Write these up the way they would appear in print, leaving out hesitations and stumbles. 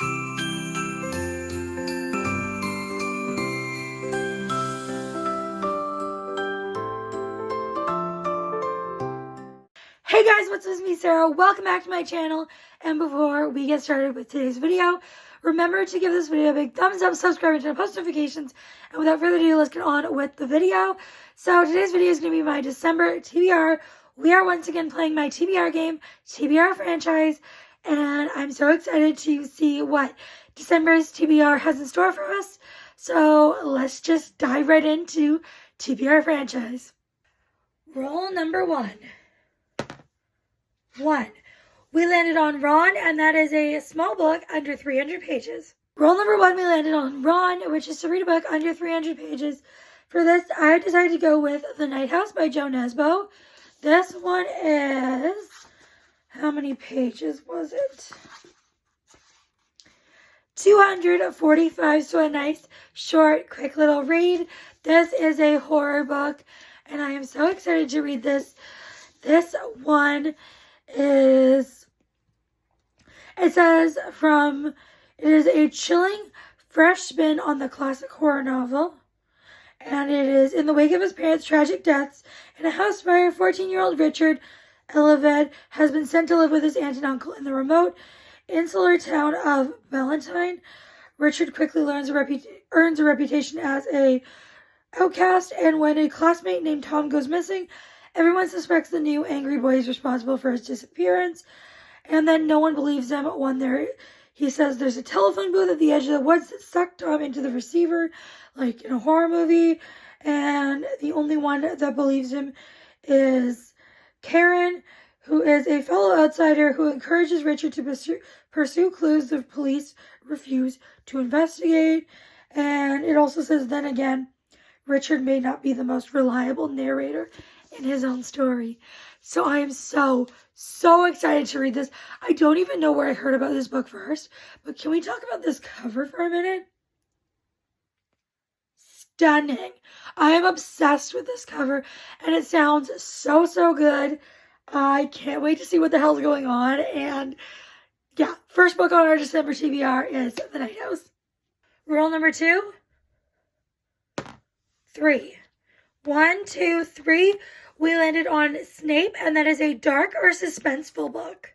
Hey guys, what's up? It's me, Sarah. Welcome back to my channel. And before we get started with today's video, remember to give this video a big thumbs up, subscribe, and turn on post notifications. And without further ado, let's get on with the video. So today's video is going to be my December TBR. We are once again playing my TBR game, TBR Franchise. And I'm so excited to see what December's TBR has in store for us. So let's just dive right into TBR Franchise. Roll number 1. We landed on Ron, and that is a small book under 300 pages. Roll number 1, we landed on Ron, which is to read a book under 300 pages. For this, I decided to go with The Night House by Joe Nesbo. This one is, how many pages was it? 245, so a nice, short, quick little read. This is a horror book, and I am so excited to read this. This one is, it says it is a chilling, fresh spin on the classic horror novel. And it is in the wake of his parents' tragic deaths in a house fire. 14-year-old Richard Eleved has been sent to live with his aunt and uncle in the remote, insular town of Valentine. Richard quickly earns a reputation as a outcast, and when a classmate named Tom goes missing, everyone suspects the new angry boy is responsible for his disappearance, and then no one believes him when he says there's a telephone booth at the edge of the woods that sucked Tom into the receiver, like in a horror movie, and the only one that believes him is Karen, who is a fellow outsider who encourages Richard to pursue clues the police refuse to investigate. And it also says, then again, Richard may not be the most reliable narrator in his own story. So I am so excited to read this. I don't even know where I heard about this book first, but can we talk about this cover for a minute? Stunning. I am obsessed with this cover, and it sounds so good. I can't wait to see what the hell's going on. And yeah, first book on our December TBR is The Night House. Roll number 2. 3. 1, 2, 3. We landed on Snape, and that is a dark or suspenseful book.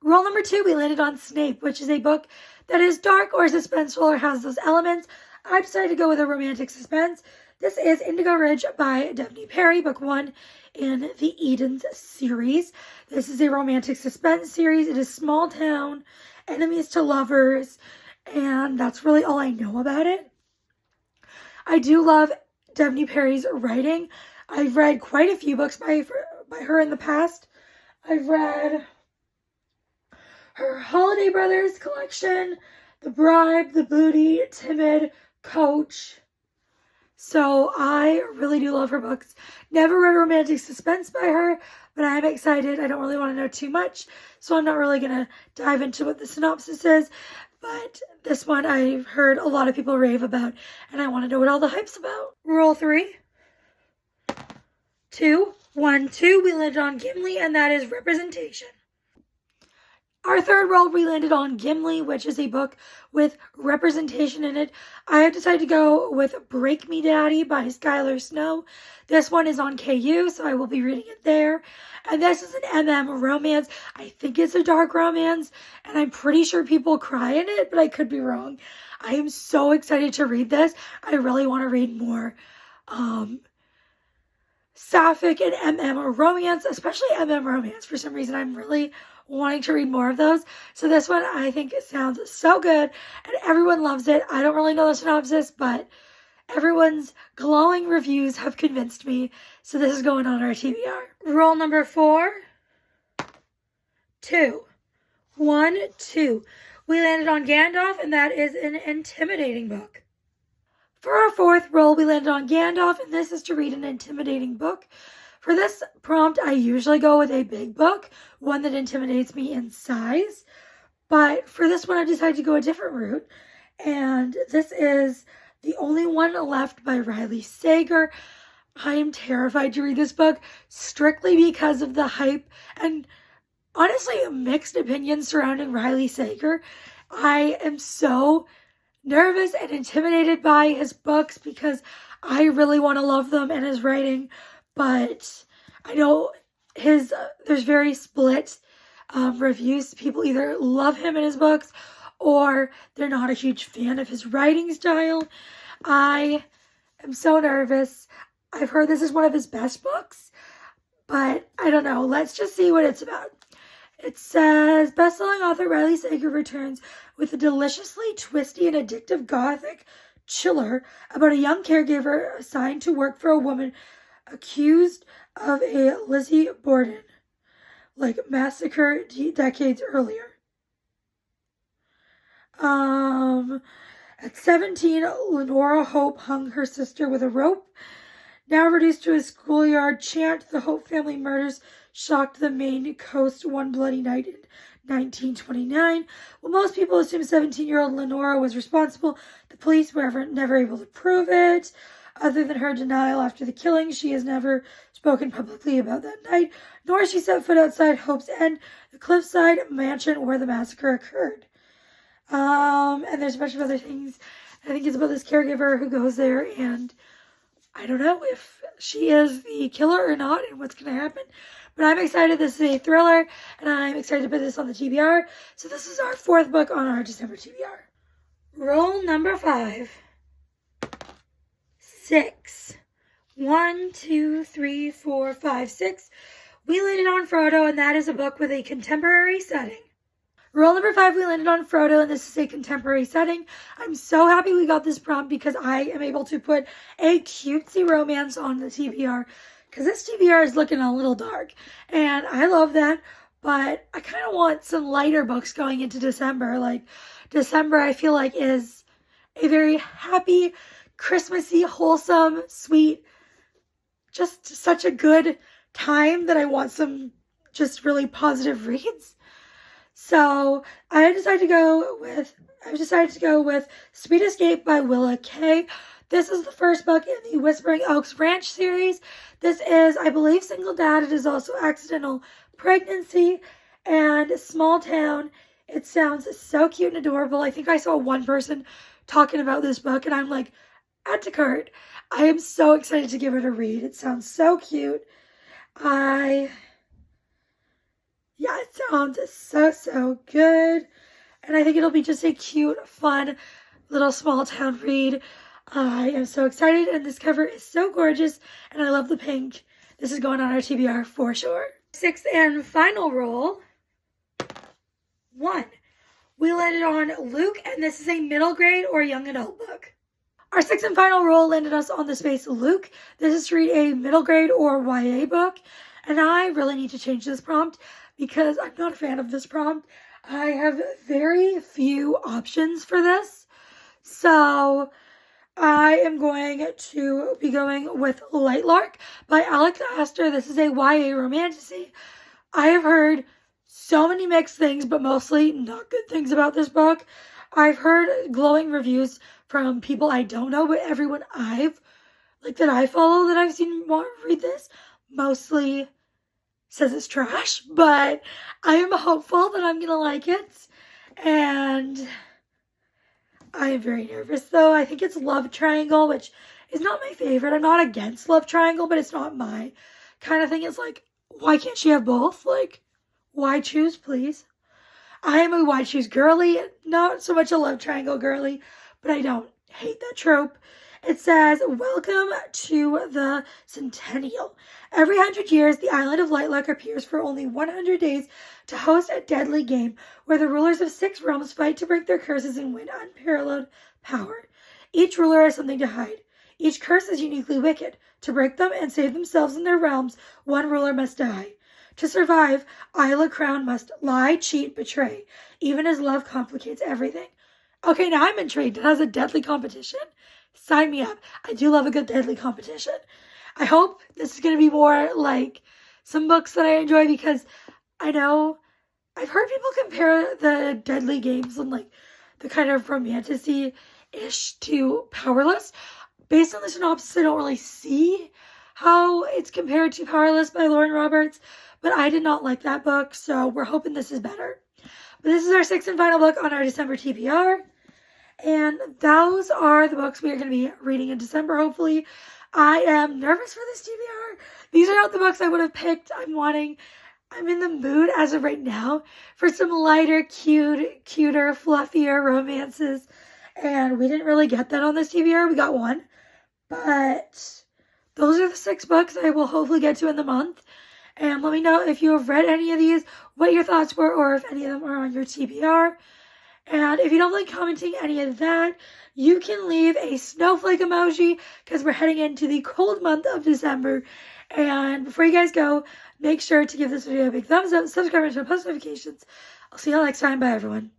Roll number 2, we landed on Snape, which is a book that is dark or suspenseful or has those elements. I decided to go with a romantic suspense. This is Indigo Ridge by Devney Perry, book 1 in the Edens series. This is a romantic suspense series. It is small town, enemies to lovers, and that's really all I know about it. I do love Devney Perry's writing. I've read quite a few books by her in the past. I've read her Holiday Brothers collection, The Bribe, The Booty, Timid, Coach. So I really do love her books. Never read romantic suspense by her, but I'm excited. I don't really want to know too much, so I'm not really going to dive into what the synopsis is. But this one I've heard a lot of people rave about, and I want to know what all the hype's about. Roll 3. 2. 1, 2. We landed on Gimli, and that is representation. Our third roll, we landed on Gimli, which is a book with representation in it. I have decided to go with Break Me Daddy by Skylar Snow. This one is on KU, so I will be reading it there. And this is an MM romance. I think it's a dark romance, and I'm pretty sure people cry in it, but I could be wrong. I am so excited to read this. I really want to read more sapphic and MM romance, especially MM romance. For some reason, I'm really wanting to read more of those. So this one, I think it sounds so good, and everyone loves it. I don't really know the synopsis, but everyone's glowing reviews have convinced me. So this is going on our TBR. Roll number 4. 2. 1, 2. We landed on Gandalf, and that is an intimidating book. For our fourth roll, we landed on Gandalf, and this is to read an intimidating book. For this prompt, I usually go with a big book, one that intimidates me in size. But for this one, I decided to go a different route. And this is The Only One Left by Riley Sager. I am terrified to read this book strictly because of the hype and honestly mixed opinions surrounding Riley Sager. I am so nervous and intimidated by his books because I really want to love them and his writing, but I know there's very split reviews. People either love him and his books or they're not a huge fan of his writing style. I am so nervous. I've heard this is one of his best books, but I don't know. Let's just see what it's about. It says, best-selling author Riley Sager returns with a deliciously twisty and addictive gothic chiller about a young caregiver assigned to work for a woman accused of a Lizzie Borden-like massacre decades earlier. At 17, Lenora Hope hung her sister with a rope. Now reduced to a schoolyard chant, the Hope family murders shocked the Maine coast one bloody night in 1929. While most people assume 17-year-old Lenora was responsible, the police were never able to prove it. Other than her denial after the killing, she has never spoken publicly about that night, nor has she set foot outside Hope's End, the cliffside mansion where the massacre occurred. And there's a bunch of other things. I think it's about this caregiver who goes there, and I don't know if she is the killer or not and what's going to happen. But I'm excited. This is a thriller, and I'm excited to put this on the TBR. So this is our 4th book on our December TBR. Roll number 5. 6. 1, 2, 3, 4, 5, 6. We landed on Frodo, and that is a book with a contemporary setting. Roll number 5, we landed on Frodo, and this is a contemporary setting. I'm so happy we got this prompt because I am able to put a cutesy romance on the TBR, because this TBR is looking a little dark, and I love that, but I kind of want some lighter books going into December. Like, December, I feel like, is a very happy, Christmassy, wholesome, sweet, just such a good time that I want some just really positive reads. So I decided to go with Sweet Escape by Willa Kay. This is the first book in the Whispering Oaks Ranch series. This is, I believe, Single Dad. It is also Accidental Pregnancy and Small Town. It sounds so cute and adorable. I think I saw one person talking about this book, and I'm like, add to cart. I am so excited to give it a read. It sounds so cute. Yeah, it sounds so good. And I think it'll be just a cute, fun, little small town read. I am so excited, and this cover is so gorgeous, and I love the pink. This is going on our TBR for sure. 6th and final roll. 1. We landed on Luke, and this is a middle grade or young adult book. Our 6th and final roll landed us on the space Luke. This is to read a middle grade or YA book, and I really need to change this prompt because I'm not a fan of this prompt. I have very few options for this, so I am going to be going with Lightlark by Alex Astor. This is a YA romantasy. I have heard so many mixed things, but mostly not good things about this book. I've heard glowing reviews from people I don't know, but everyone that I follow that I've seen want to read this mostly says it's trash, but I am hopeful that I'm going to like it. And I am very nervous, though. I think it's Love Triangle, which is not my favorite. I'm not against Love Triangle, but it's not my kind of thing. It's like, why can't she have both? Like, why choose, please? I am a why choose girly, not so much a Love Triangle girly, but I don't hate that trope. It says, welcome to the Centennial. Every 100 years, the island of Lightlark appears for only 100 days to host a deadly game where the rulers of 6 realms fight to break their curses and win unparalleled power. Each ruler has something to hide. Each curse is uniquely wicked. To break them and save themselves and their realms, one ruler must die. To survive, Isla Crown must lie, cheat, betray, even as love complicates everything. Okay, now I'm intrigued. It has a deadly competition. Sign me up. I do love a good deadly competition. I hope this is going to be more like some books that I enjoy, because I know I've heard people compare the deadly games and like the kind of romantasy-ish to Powerless. Based on the synopsis, I don't really see how it's compared to Powerless by Lauren Roberts, but I did not like that book, so we're hoping this is better. But this is our 6th and final book on our December TBR. And those are the books we are going to be reading in December, hopefully. I am nervous for this TBR. These are not the books I would have picked. I'm in the mood as of right now for some lighter, cuter, fluffier romances. And we didn't really get that on this TBR. We got one. But those are the 6 books I will hopefully get to in the month. And let me know if you have read any of these, what your thoughts were, or if any of them are on your TBR. And if you don't like commenting any of that, you can leave a snowflake emoji because we're heading into the cold month of December. And before you guys go, make sure to give this video a big thumbs up, subscribe to post notifications. I'll see you all next time. Bye, everyone.